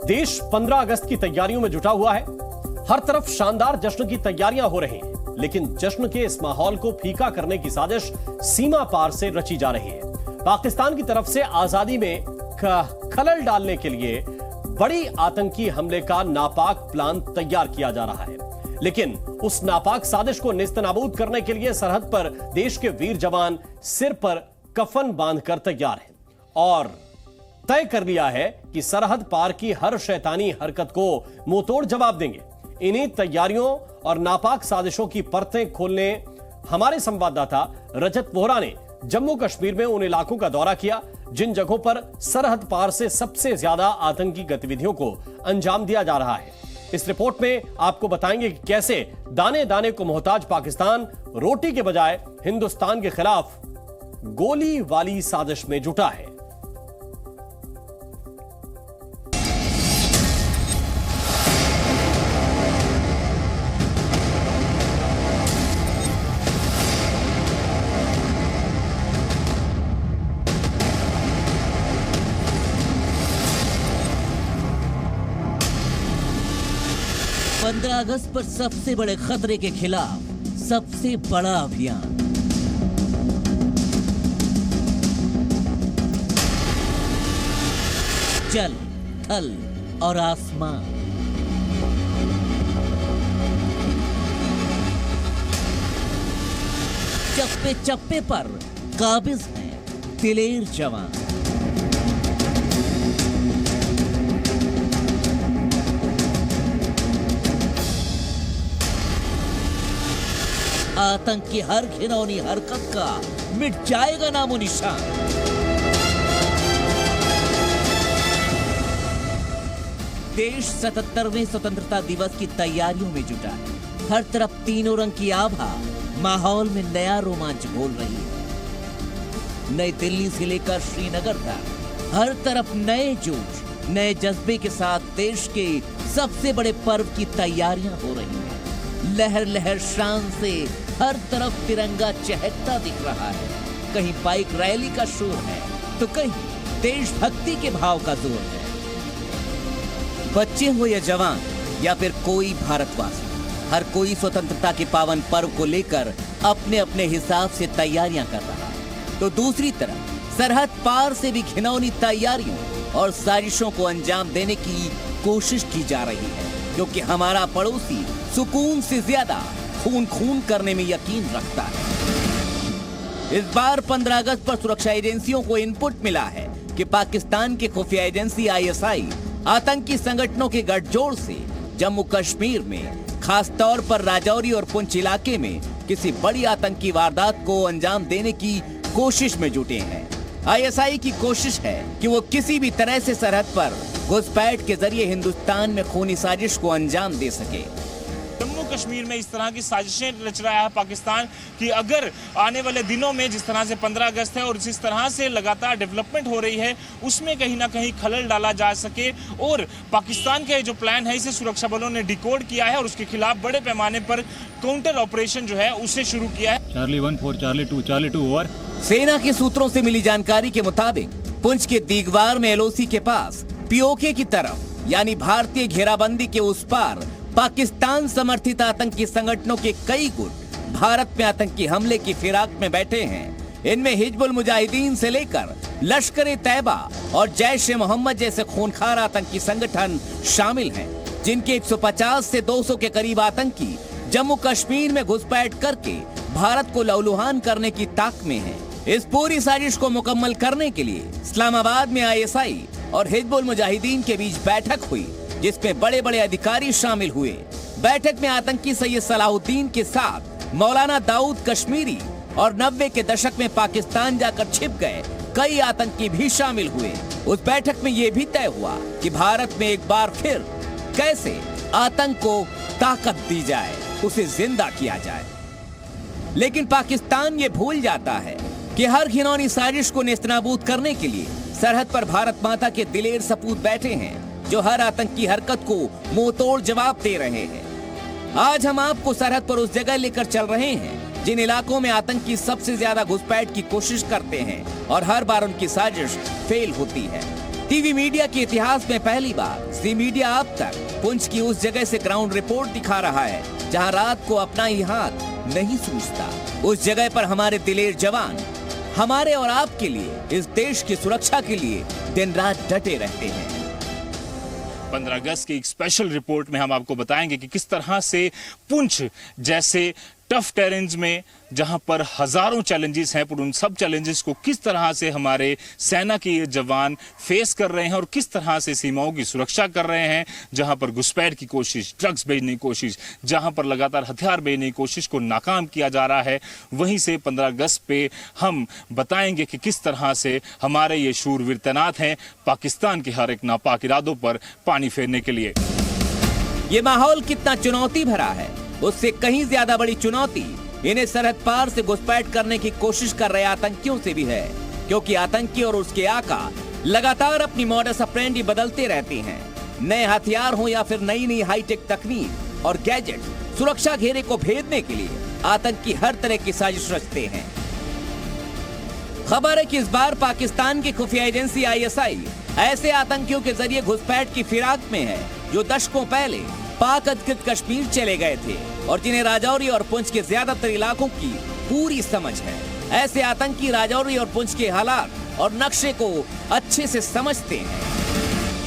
देश 15 अगस्त की तैयारियों में जुटा हुआ है। हर तरफ शानदार जश्न की तैयारियां हो रही हैं, लेकिन जश्न के इस माहौल को फीका करने की साजिश सीमा पार से रची जा रही है। पाकिस्तान की तरफ से आजादी में खलल डालने के लिए बड़ी आतंकी हमले का नापाक प्लान तैयार किया जा रहा है, लेकिन उस नापाक साजिश को नेस्तनाबूद करने के लिए सरहद पर देश के वीर जवान सिर पर कफन बांधकर तैयार हैं और तय कर लिया है कि सरहद पार की हर शैतानी हरकत को मुंहतोड़ जवाब देंगे। इन्हीं तैयारियों और नापाक साजिशों की परतें खोलने हमारे संवाददाता रजत वोहरा ने जम्मू कश्मीर में उन इलाकों का दौरा किया जिन जगहों पर सरहद पार से सबसे ज्यादा आतंकी गतिविधियों को अंजाम दिया जा रहा है। इस रिपोर्ट में आपको बताएंगे कि कैसे दाने दाने को मोहताज पाकिस्तान रोटी के बजाय हिंदुस्तान के खिलाफ गोली वाली साजिश में जुटा है। पंद्रह अगस्त पर सबसे बड़े खतरे के खिलाफ सबसे बड़ा अभियान। जल, थल और आसमान। चप्पे चप्पे पर काबिज हैं दिलेर जवान। आतंक की हर घिनौनी हरकत का मिट जाएगा नामो निशान। देश 77वें स्वतंत्रता दिवस की तैयारियों में जुटा है। हर तरफ तीनों रंग की आभा माहौल में नया रोमांच घोल रही है। नई दिल्ली से लेकर श्रीनगर तक हर तरफ नए जोश, नए जज्बे के साथ देश के सबसे बड़े पर्व की तैयारियां हो रही हैं। लहर लहर शान से हर तरफ तिरंगा चहकता दिख रहा है। कहीं बाइक रैली का शोर है तो कहीं देशभक्ति के भाव का जोर है। बच्चे हो या जवान या फिर कोई भारतवासी, हर कोई स्वतंत्रता के पावन पर्व को लेकर अपने अपने हिसाब से तैयारियां कर रहा है। तो दूसरी तरफ सरहद पार से भी घिनौनी तैयारियों और साजिशों को अंजाम देने की कोशिश की जा रही है, क्योंकि हमारा पड़ोसी सुकून से ज्यादा खून खून करने में यकीन रखता है। इस बार 15 अगस्त पर सुरक्षा एजेंसियों को इनपुट मिला है कि पाकिस्तान की खुफिया एजेंसी ISI आतंकी संगठनों के गठजोड़ से जम्मू कश्मीर में खास तौर पर राजौरी और पुंछ इलाके में किसी बड़ी आतंकी वारदात को अंजाम देने की कोशिश में जुटे हैं। ISI की कोशिश है कि वो किसी भी तरह से सरहद पर घुसपैठ के जरिए हिंदुस्तान में खूनी साजिश को अंजाम दे सके। जम्मू कश्मीर में इस तरह की साजिशें रच रहा है पाकिस्तान कि अगर आने वाले दिनों में जिस तरह से 15 अगस्त है और जिस तरह से लगातार डेवलपमेंट हो रही है उसमें कहीं ना कहीं खलल डाला जा सके। और पाकिस्तान का जो प्लान है इसे सुरक्षा बलों ने डिकोड किया है और उसके खिलाफ बड़े पैमाने पर काउंटर ऑपरेशन जो है उसे शुरू किया है। Charlie 1 4 Charlie 2 over. सेना के सूत्रों से मिली जानकारी के मुताबिक पुंछ के दीगवार में LOC के पास POK की तरफ यानी भारतीय घेराबंदी के उस पार पाकिस्तान समर्थित आतंकी संगठनों के कई गुट भारत में आतंकी हमले की फिराक में बैठे हैं। इनमें हिजबुल मुजाहिदीन से लेकर लश्कर तैयबा और जैश ए मोहम्मद जैसे खूनखार आतंकी संगठन शामिल हैं, जिनके 150 से 200 के करीब आतंकी जम्मू कश्मीर में घुसपैठ करके भारत को लहूलुहान करने की ताक में हैं। इस पूरी साजिश को मुकम्मल करने के लिए इस्लामाबाद में ISI और हिजबुल मुजाहिदीन के बीच बैठक हुई, जिसमें बड़े बड़े अधिकारी शामिल हुए। बैठक में आतंकी सैयद सलाहुद्दीन के साथ मौलाना दाऊद कश्मीरी और 90 के दशक में पाकिस्तान जाकर छिप गए कई आतंकी भी शामिल हुए। उस बैठक में यह भी तय हुआ कि भारत में एक बार फिर कैसे आतंक को ताकत दी जाए, उसे जिंदा किया जाए। लेकिन पाकिस्तान ये भूल जाता है कि हर घिनौनी साजिश को नेस्तनाबूद करने के लिए सरहद पर भारत माता के दिलेर सपूत बैठे हैं, जो हर आतंकी हरकत को मुंहतोड़ जवाब दे रहे हैं। आज हम आपको सरहद पर उस जगह लेकर चल रहे हैं जिन इलाकों में आतंकी सबसे ज्यादा घुसपैठ की कोशिश करते हैं और हर बार उनकी साजिश फेल होती है। टीवी मीडिया के इतिहास में पहली बार ज़ी मीडिया अब तक पुंछ की उस जगह से ग्राउंड रिपोर्ट दिखा रहा है जहां रात को अपना ही हाथ नहीं सूझता। उस जगह पर हमारे दिलेर जवान हमारे और आपके लिए, इस देश की सुरक्षा के लिए दिन रात डटे रहते हैं। 15 अगस्त की एक स्पेशल रिपोर्ट में हम आपको बताएंगे कि किस तरह से पुंछ जैसे टफ टेरेन्स में, जहां पर हजारों चैलेंजेस हैं, पर उन सब चैलेंजेस को किस तरह से हमारे सेना के ये जवान फेस कर रहे हैं और किस तरह से सीमाओं की सुरक्षा कर रहे हैं। जहां पर घुसपैठ की कोशिश, ड्रग्स भेजने की कोशिश, जहां पर लगातार हथियार भेजने की कोशिश को नाकाम किया जा रहा है, वहीं से 15 अगस्त पे हम बताएंगे कि किस तरह से हमारे ये शूरवीर तैनात हैं पाकिस्तान के हर एक नापाक इरादों पर पानी फेरने के लिए। ये माहौल कितना चुनौती भरा है, उससे कहीं ज्यादा बड़ी चुनौती इन्हें सरहद पार से घुसपैठ करने की कोशिश कर रहे आतंकियों से भी है, क्योंकि आतंकी और उसके आका लगातार अपनी मॉडस ऑपरेंडी बदलते रहते हैं। नए हथियार हो या फिर नई नई हाईटेक तकनीक और गैजेट, सुरक्षा घेरे को भेदने के लिए आतंकी हर तरह की साजिश रचते हैं। खबर है कि इस बार पाकिस्तान की खुफिया एजेंसी ISI ऐसे आतंकियों के जरिए घुसपैठ की फिराक में है जो दशकों पहले पाक अधिकृत कश्मीर चले गए थे और जिन्हें राजौरी और पुंछ के ज्यादातर इलाकों की पूरी समझ है। ऐसे आतंकी राजौरी और पुंछ के हालात और नक्शे को अच्छे से समझते हैं।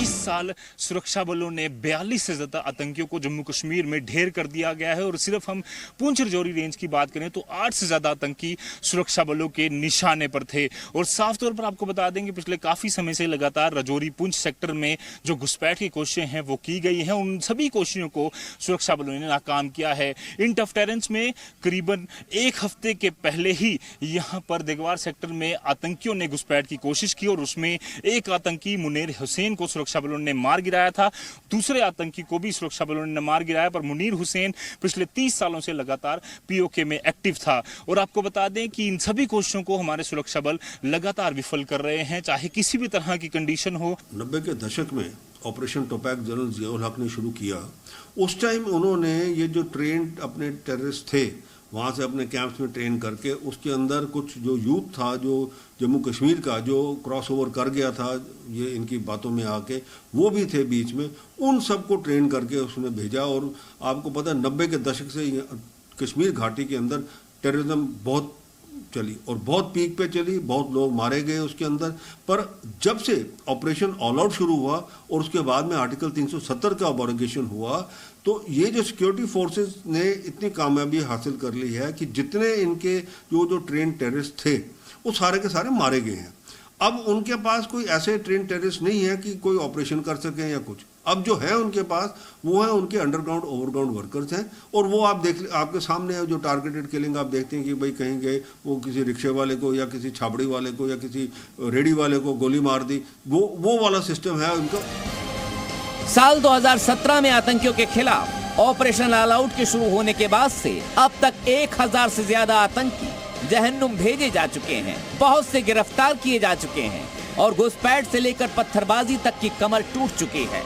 इस साल सुरक्षा बलों ने 42 से ज्यादा आतंकियों को जम्मू कश्मीर में ढेर कर दिया गया है और सिर्फ हम पुंछ राजौरी रेंज की बात करें तो 8 से ज्यादा आतंकी सुरक्षा बलों के निशाने पर थे। और साफ तौर पर आपको बता दें कि पिछले काफी समय से लगातार राजौरी पुंछ सेक्टर में जो घुसपैठ की कोशिशें हैं वो की गई हैं। उन सभी कोशिशों को सुरक्षा बलों ने नाकाम किया है। इन टफ टेरेन्स में करीबन एक हफ्ते के पहले ही यहाँ पर देगवार सेक्टर में आतंकियों ने घुसपैठ की कोशिश की और उसमें एक आतंकी मुनीर हुसैन को सुरक्षा बलों ने मार गिराया था। दूसरे आतंकी को भी सुरक्षा बलों ने मार गिराया, पर मुनीर हुसैन पिछले 30 सालों से लगातार POK में एक्टिव था। और आपको बता दें कि इन सभी कोशिशों को हमारे सुरक्षा बल लगातार विफल कर रहे हैं, चाहे किसी भी तरह की कंडीशन हो। 90 के दशक में ऑपरेशन टोपैक जनरल जियाउल हक ने शुरू किया। उस टाइम उन्होंने ये जो ट्रेन अपने टेररिस्ट थे वहाँ से अपने कैंप्स में ट्रेन करके उसके अंदर कुछ जो यूथ था जो जम्मू कश्मीर का जो क्रॉस ओवर कर गया था ये इनकी बातों में आके, वो भी थे बीच में, उन सबको ट्रेन करके उसने भेजा। और आपको पता है 90 के दशक से कश्मीर घाटी के अंदर टेररिज्म बहुत चली और बहुत पीक पे चली, बहुत लोग मारे गए उसके अंदर। पर जब से ऑपरेशन ऑल आउट शुरू हुआ और उसके बाद में आर्टिकल 370 का अबॉर्गेशन हुआ तो ये जो सिक्योरिटी फोर्सेस ने इतनी कामयाबी हासिल कर ली है कि जितने इनके जो ट्रेन टेररिस्ट थे वो सारे के सारे मारे गए हैं। अब उनके पास कोई ऐसे ट्रेन टेररिस्ट नहीं है कि कोई ऑपरेशन कर सकें या कुछ। अब जो है उनके पास वो है उनके अंडरग्राउंड ओवरग्राउंड वर्कर्स हैं। और वो आप देख आपके सामने है जो टारगेटेड किलिंग आप देखते हैं कि भाई कहीं गए वो किसी रिक्शे वाले को या किसी छाबड़ी वाले को या किसी रेडी वाले को गोली मार दी, वो वाला सिस्टम है उनका। साल 2017 में आतंकियों के खिलाफ ऑपरेशन ऑल आउट के शुरू होने के बाद से अब तक 1000 से ज्यादा आतंकी जहन्नुम भेजे जा चुके हैं, बहुत से गिरफ्तार किए जा चुके हैं और घुसपैठ से लेकर पत्थरबाजी तक की कमर टूट चुकी है।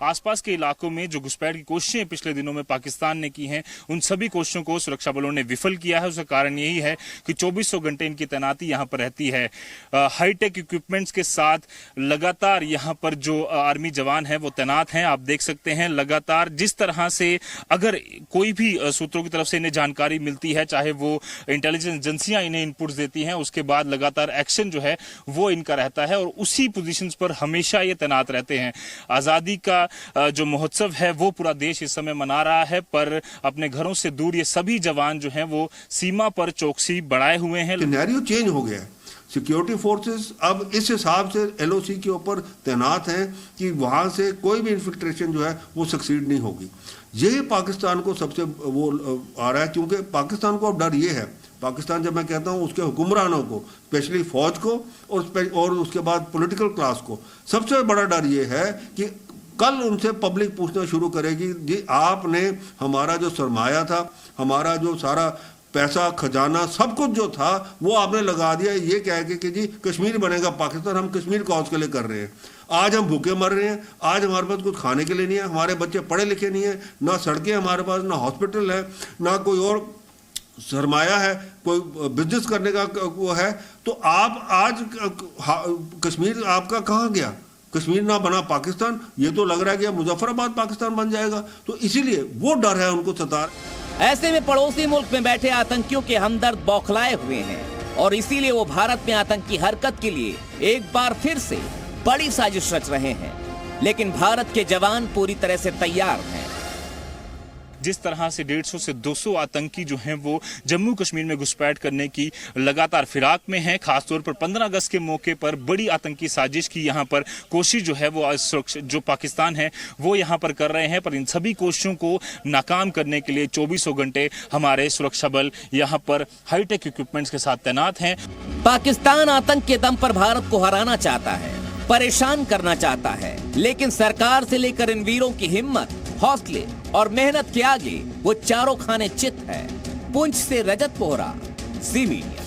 आसपास के इलाकों में जो घुसपैठ की कोशिशें पिछले दिनों में पाकिस्तान ने की हैं, उन सभी कोशिशों को सुरक्षा बलों ने विफल किया है। उसका कारण यही है कि 2400 घंटे इनकी तैनाती यहाँ पर रहती है। हाईटेक इक्विपमेंट्स के साथ लगातार यहाँ पर जो आर्मी जवान हैं वो तैनात हैं। आप देख सकते हैं लगातार जिस तरह से अगर कोई भी सूत्रों की तरफ से इन्हें जानकारी मिलती है, चाहे वो इंटेलिजेंस एजेंसियां इन्हें इनपुट्स देती हैं, उसके बाद लगातार एक्शन जो है वो इनका रहता है और उसी पोजीशंस पर हमेशा ये तैनात रहते हैं। आज़ादी का जो महोत्सव है वो पूरा देश इस समय मना रहा है, पर अपने घरों से दूर ये सभी जवान जो हैं वो सीमा पर चौकसी बढ़ाए हुए हैं। सिनेरियो चेंज हो गया है। सिक्योरिटी फोर्सेस अब इस हिसाब से LOC के ऊपर तैनात हैं कि वहां से कोई भी इन्फिल्ट्रेशन जो है वो सक्सीड नहीं होगी। यही पाकिस्तान को सबसे वो आ रहा है, क्योंकि पाकिस्तान को अब डर ये है, पाकिस्तान जब मैं कहता हूँ उसके हुक्मरानों को, स्पेशली फौज को और उसके बाद पॉलिटिकल क्लास को, सबसे बड़ा डर ये है कि कल उनसे पब्लिक पूछना शुरू करेगी जी आपने हमारा जो सरमाया था, हमारा जो सारा पैसा खजाना सब कुछ जो था वो आपने लगा दिया ये कह के कि जी कश्मीर बनेगा पाकिस्तान, हम कश्मीर कॉज के लिए कर रहे हैं। आज हम भूखे मर रहे हैं, आज हमारे पास कुछ खाने के लिए नहीं है, हमारे बच्चे पढ़े लिखे नहीं है, ना सड़कें हमारे पास, ना हॉस्पिटल है, ना कोई और सरमाया है, कोई बिजनेस करने का वो है। तो आप आज कश्मीर आपका कहाँ गया? कश्मीर ना बना पाकिस्तान, ये तो लग रहा है कि अब मुजफ्फराबाद पाकिस्तान बन जाएगा। तो इसीलिए वो डर है उनको सता। ऐसे में पड़ोसी मुल्क में बैठे आतंकियों के हमदर्द बौखलाए हुए हैं और इसीलिए वो भारत में आतंकी हरकत के लिए एक बार फिर से बड़ी साजिश रच रहे हैं। लेकिन भारत के जवान पूरी तरह से तैयार हैं। जिस तरह से 150 से 200 आतंकी जो हैं वो जम्मू कश्मीर में घुसपैठ करने की लगातार फिराक में हैं, खासतौर पर 15 अगस्त के मौके पर बड़ी आतंकी साजिश की यहाँ पर कोशिश जो है वो जो पाकिस्तान है वो यहाँ पर कर रहे हैं। पर इन सभी कोशिशों को नाकाम करने के लिए 24 घंटे हमारे सुरक्षा बल यहाँ पर हाईटेक इक्विपमेंट्स के साथ तैनात हैं। पाकिस्तान आतंक के दम पर भारत को हराना चाहता है, परेशान करना चाहता है, लेकिन सरकार से लेकर इन वीरों की हिम्मत, हौसले और मेहनत के आगे वो चारों खाने चित है। पुंछ से रजत बोहरा, जी मीडिया।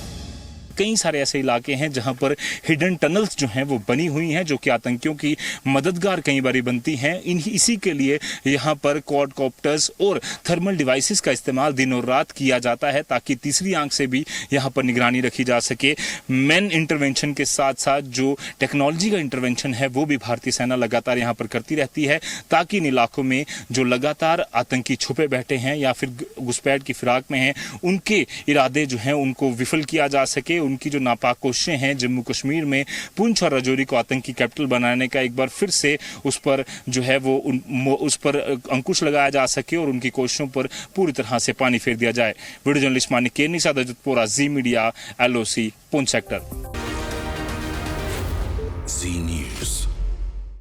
कई सारे ऐसे इलाके हैं जहां पर हिडन टनल्स जो हैं वो बनी हुई हैं, जो कि आतंकियों की मददगार कई बारी बनती हैं। इसी के लिए यहां पर क्वाडकॉप्टर्स और थर्मल डिवाइसेस का इस्तेमाल दिन और रात किया जाता है ताकि तीसरी आंख से भी यहां पर निगरानी रखी जा सके। मैन इंटरवेंशन के साथ साथ जो टेक्नोलॉजी का इंटरवेंशन है वो भी भारतीय सेना लगातार यहां पर करती रहती है ताकि इन इलाकों में जो लगातार आतंकी छुपे बैठे हैं या फिर घुसपैठ की फिराक में हैं, उनके इरादे जो हैं उनको विफल किया जा सके। उनकी जो नापाक कोशिशें हैं जम्मू कश्मीर में पुंछ और राजौरी को आतंकी कैपिटल बनाने का, एक बार फिर से उस पर जो है वो उस पर अंकुश लगाया जा सके और उनकी कोशिशों पर पूरी तरह से पानी फेर दिया जाए। वीडियो जर्नलिस्ट मानिक केरनी साथ रजतपुरा, जी मीडिया, LOC, पुंछ सेक्टर। जी न्यूज़।